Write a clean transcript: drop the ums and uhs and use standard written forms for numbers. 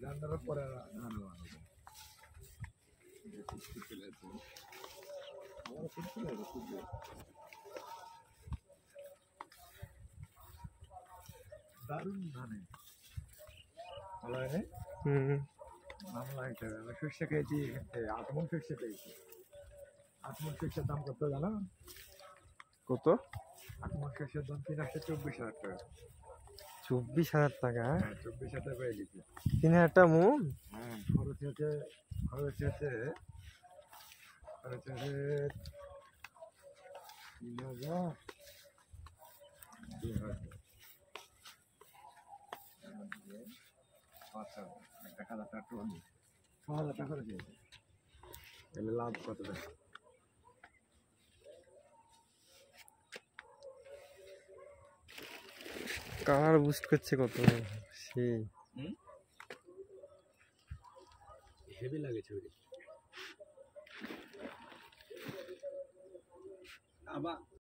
রান্নার পরে দারুণ ধানে ভালো হয়। মামলা হিসেবে আমি সর্ষে খেয়েছি, 8 মণ সর্ষে পেয়েছি। 8 মণ সর্ষের দাম কত জানো? কত? 8 মণ সর্ষের দাম 3,24,000 টাকা। 24,000 টাকা? হ্যাঁ, 24,000 পেয়ে গেছি। 3,000 টাকা মণ? হ্যাঁ, খরচ হচ্ছে 3,000, 2,000, 5,000, 1,000 টাকা ট্রলি, 6,000 টাকা খরচ হয়েছে। এলে লাভ কত টাকা? কালার বুস্ট করছে কত সেই হেভি লাগে ছবি। আবার